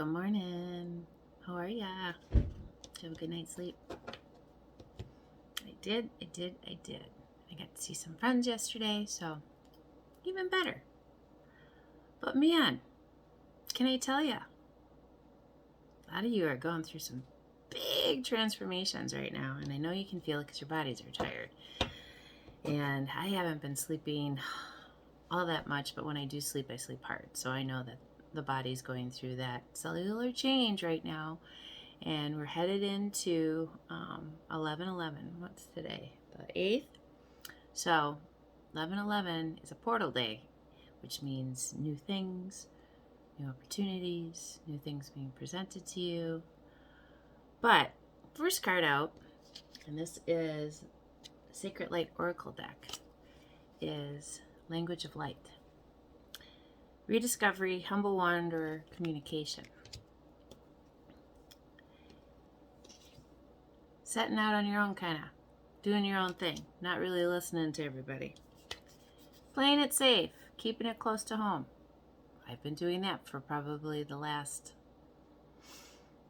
Good morning. How are ya? Did you have a good night's sleep? I did. I got to see some friends yesterday, so even better. But man, can I tell ya? A lot of you are going through some big transformations right now, and I know you can feel it because your bodies are tired. And I haven't been sleeping all that much, but when I do sleep, I sleep hard. So I know that the body's going through that cellular change right now. And we're headed into 11/11. What's today? The 8th? So 11/11 is a portal day, which means new things, new opportunities, new things being presented to you. But first card out, and this is Sacred Light Oracle deck, is Language of Light. Rediscovery, humble wanderer, communication. Setting out on your own, kind of. Doing your own thing. Not really listening to everybody. Playing it safe. Keeping it close to home. I've been doing that for probably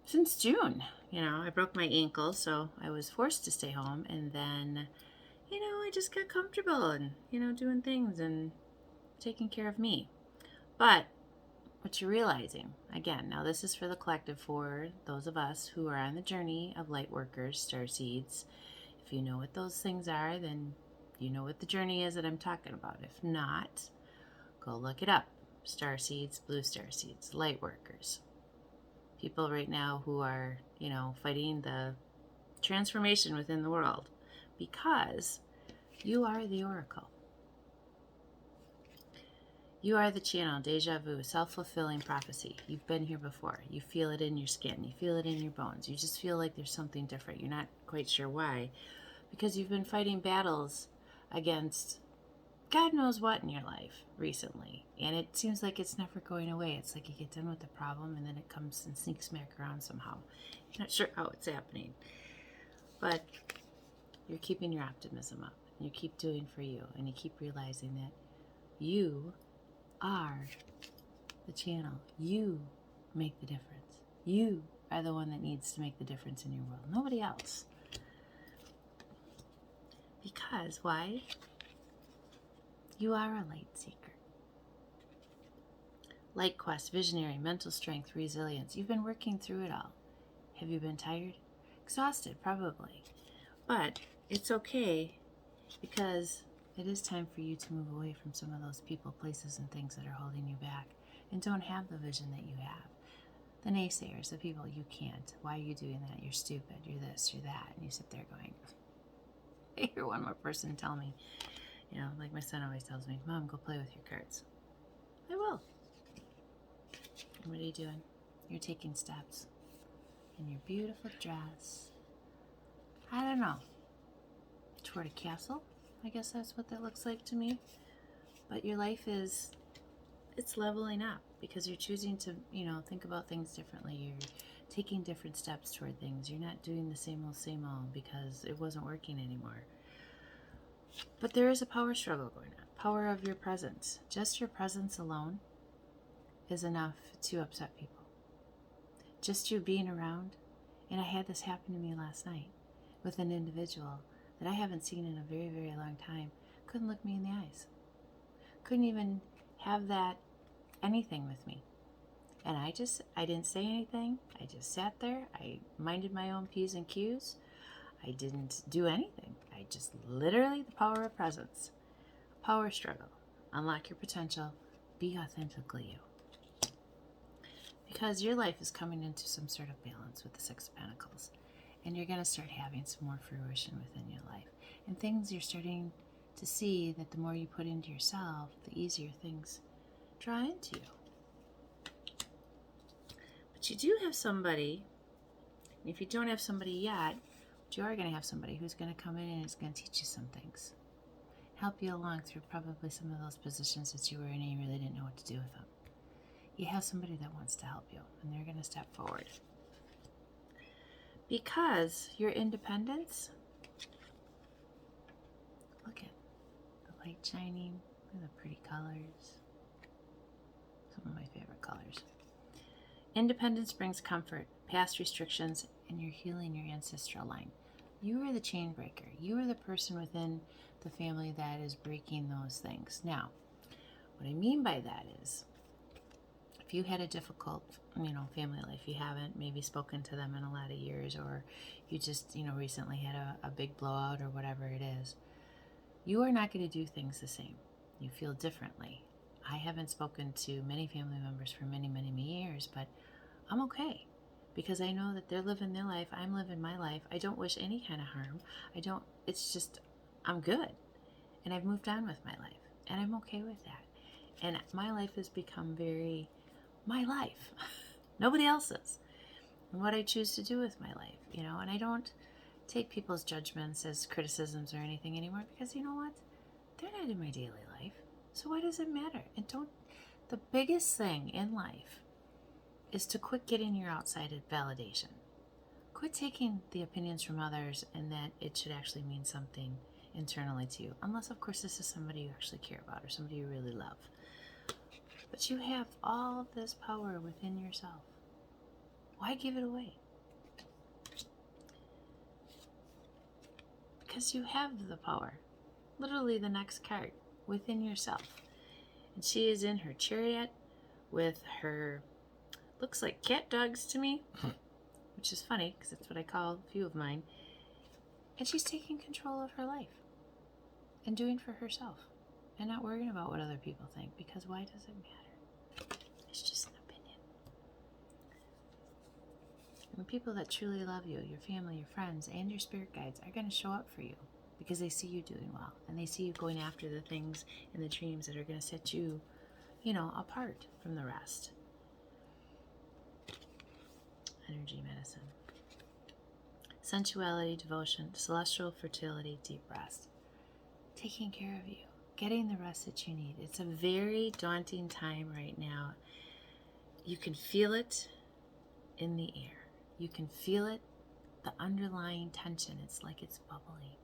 since June. I broke my ankle, so I was forced to stay home. And then, I just got comfortable and, doing things and taking care of me. But what you're realizing, again, now this is for the collective, for those of us who are on the journey of light workers, starseeds. If you know what those things are, then you know what the journey is that I'm talking about. If not, go look it up. Starseeds, blue starseeds, light workers. People right now who are, fighting the transformation within the world, because you are the oracle. You are the channel, deja vu, self-fulfilling prophecy. You've been here before. You feel it in your skin. You feel it in your bones. You just feel like there's something different. You're not quite sure why, because you've been fighting battles against God knows what in your life recently. And it seems like it's never going away. It's like you get done with the problem and then it comes and sneaks back around somehow. You're not sure how it's happening. But you're keeping your optimism up. And you keep doing for you. And you keep realizing that you are the channel. You make the difference. You are the one that needs to make the difference in your world. Nobody else. Because why? You are a light seeker. Light quest, visionary, mental strength, resilience. You've been working through it all. Have you been tired? Exhausted, probably. But it's okay, because it is time for you to move away from some of those people, places, and things that are holding you back and don't have the vision that you have. The naysayers, the people, you can't. Why are you doing that? You're stupid. You're this, you're that. And you sit there going, I hear one more person tell me, like my son always tells me, Mom, go play with your cards. I will. And what are you doing? You're taking steps in your beautiful dress. I don't know. Toward a castle? I guess that's what that looks like to me. But your life it's leveling up because you're choosing to, think about things differently. You're taking different steps toward things. You're not doing the same old because it wasn't working anymore. But there is a power struggle going on. Power of your presence. Just your presence alone is enough to upset people. Just you being around. And I had this happen to me last night with an individual that I haven't seen in a very, very long time. Couldn't look me in the eyes. Couldn't even have that anything with me. And I didn't say anything. I just sat there. I minded my own P's and Q's. I didn't do anything. I just literally, the power of presence. Power struggle. Unlock your potential. Be authentically you. Because your life is coming into some sort of balance with the Six of Pentacles. And you're going to start having some more fruition within your life. And things you're starting to see that the more you put into yourself, the easier things draw into you. But you do have somebody, and if you don't have somebody yet, you are going to have somebody who's going to come in and is going to teach you some things. Help you along through probably some of those positions that you were in and you really didn't know what to do with them. You have somebody that wants to help you, and they're going to step forward. Because your independence, look at the light shining, look at the pretty colors. Some of my favorite colors. Independence brings comfort, past restrictions, and you're healing your ancestral line. You are the chain breaker. You are the person within the family that is breaking those things. Now, what I mean by that is, if you had a difficult, family life, you haven't maybe spoken to them in a lot of years, or you just, recently had a big blowout or whatever it is, you are not going to do things the same. You feel differently. I haven't spoken to many family members for many, many, many years, but I'm okay because I know that they're living their life. I'm living my life. I don't wish any kind of harm. It's just, I'm good. And I've moved on with my life and I'm okay with that. And my life has become very my life, nobody else's, and what I choose to do with my life, and I don't take people's judgments as criticisms or anything anymore because you know what? They're not in my daily life. So why does it matter? And the biggest thing in life is to quit getting your outside validation. Quit taking the opinions from others and that it should actually mean something internally to you. Unless, of course, this is somebody you actually care about or somebody you really love. But you have all this power within yourself. Why give it away? Because you have the power. Literally the next card within yourself. And she is in her chariot with her, looks like cat dogs to me, which is funny because that's what I call a few of mine. And she's taking control of her life and doing for herself and not worrying about what other people think, because why does it matter? It's just an opinion. And the people that truly love you, your family, your friends, and your spirit guides, are going to show up for you because they see you doing well and they see you going after the things and the dreams that are going to set you, apart from the rest. Energy medicine. Sensuality, devotion, celestial fertility, deep rest. Taking care of you, getting the rest that you need. It's a very daunting time right now. You can feel it in the air. You can feel it, the underlying tension. It's like it's bubbling.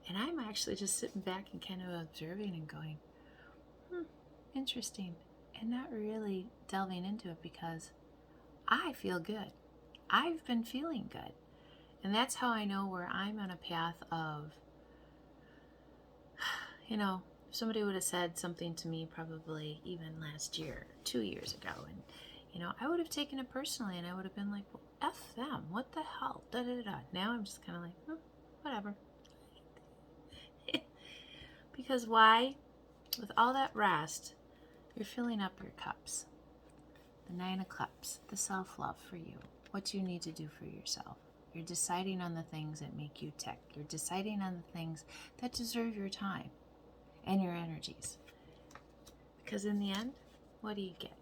And I'm actually just sitting back and kind of observing and going, interesting. And not really delving into it because I feel good. I've been feeling good. And that's how I know where I'm on a path of, if somebody would have said something to me probably even last year, 2 years ago, and, I would have taken it personally and I would have been like, well, F them, what the hell, da-da-da-da. Now I'm just kind of like, whatever. Because why? With all that rest, you're filling up your cups. The 9 of Cups, the self-love for you, what you need to do for yourself. You're deciding on the things that make you tick. You're deciding on the things that deserve your time and your energies. Because in the end, what do you get?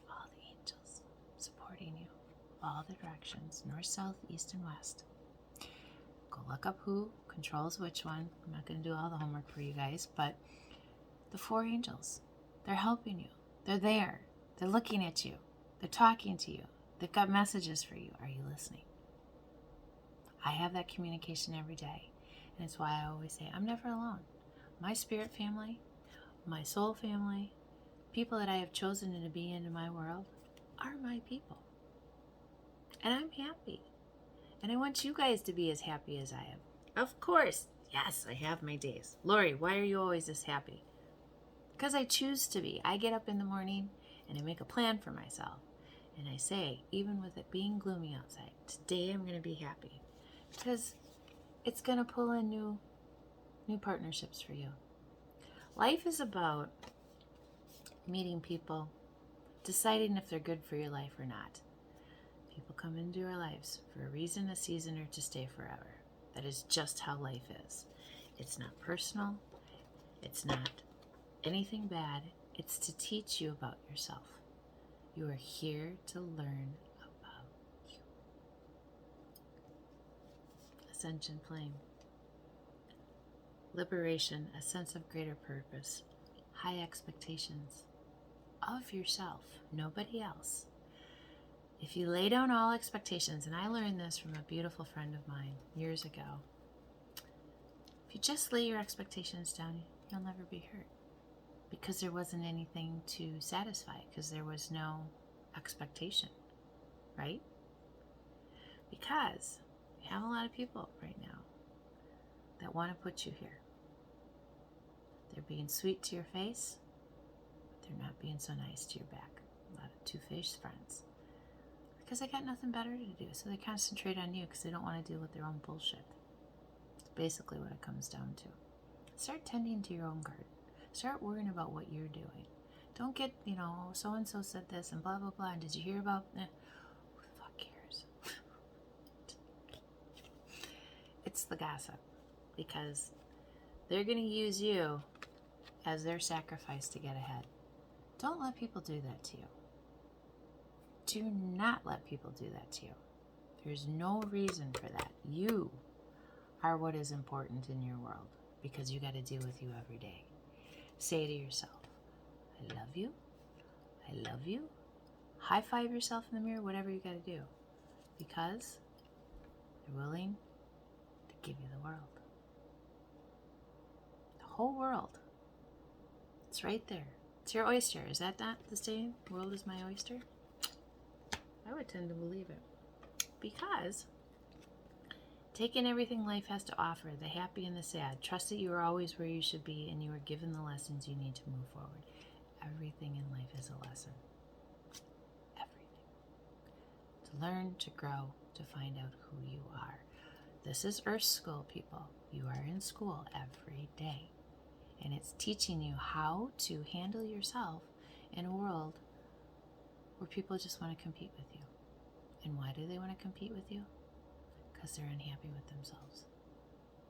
All the angels supporting you, all the directions, north, south, east, and west. Go look up who controls which one. I'm not going to do all the homework for you guys, but the 4 angels, they're helping you. They're there. They're looking at you. They're talking to you. They've got messages for you. Are you listening? I have that communication every day. And it's why I always say, I'm never alone. My spirit family, my soul family, people that I have chosen to be in my world are my people. And I'm happy. And I want you guys to be as happy as I am. Of course, yes, I have my days. Lori, why are you always this happy? Because I choose to be. I get up in the morning and I make a plan for myself. And I say, even with it being gloomy outside, today I'm going to be happy. Because it's going to pull in new partnerships for you. Life is about meeting people, deciding if they're good for your life or not. People come into our lives for a reason, a season, or to stay forever. That is just how life is. It's not personal. It's not anything bad. It's to teach you about yourself. You are here to learn about you. Ascension flame. Liberation, a sense of greater purpose. High expectations of yourself, nobody else. If you lay down all expectations, and I learned this from a beautiful friend of mine years ago, if you just lay your expectations down, you'll never be hurt. Because there wasn't anything to satisfy, because there was no expectation, right? Because we have a lot of people right now that want to put you here. They're being sweet to your face, but they're not being so nice to your back. A lot of two-faced friends. Because they got nothing better to do, so they concentrate on you because they don't want to deal with their own bullshit. It's basically what it comes down to. Start tending to your own garden. Start worrying about what you're doing. Don't get, so-and-so said this and blah, blah, blah, and did you hear about... Who the fuck cares? It's the gossip. Because they're going to use you as their sacrifice to get ahead. Don't let people do that to you. Do not let people do that to you. There's no reason for that. You are what is important in your world because you got to deal with you every day. Say to yourself, I love you. I love you. High five yourself in the mirror, whatever you got to do. Because they're willing to give you the world. The whole world. It's right there. It's your oyster. Is that not the saying? The world is my oyster? I would tend to believe it. Because take in everything life has to offer, the happy and the sad. Trust that you are always where you should be and you are given the lessons you need to move forward. Everything in life is a lesson. Everything. To learn, to grow, to find out who you are. This is Earth School, people. You are in school every day. And it's teaching you how to handle yourself in a world where people just want to compete with you. And why do they want to compete with you? Because they're unhappy with themselves.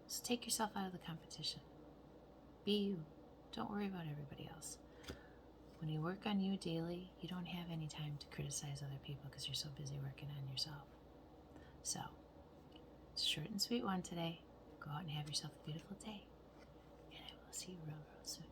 So take yourself out of the competition. Be you. Don't worry about everybody else. When you work on you daily, you don't have any time to criticize other people because you're so busy working on yourself. So, it's a short and sweet one today. Go out and have yourself a beautiful day. And I will see you real soon.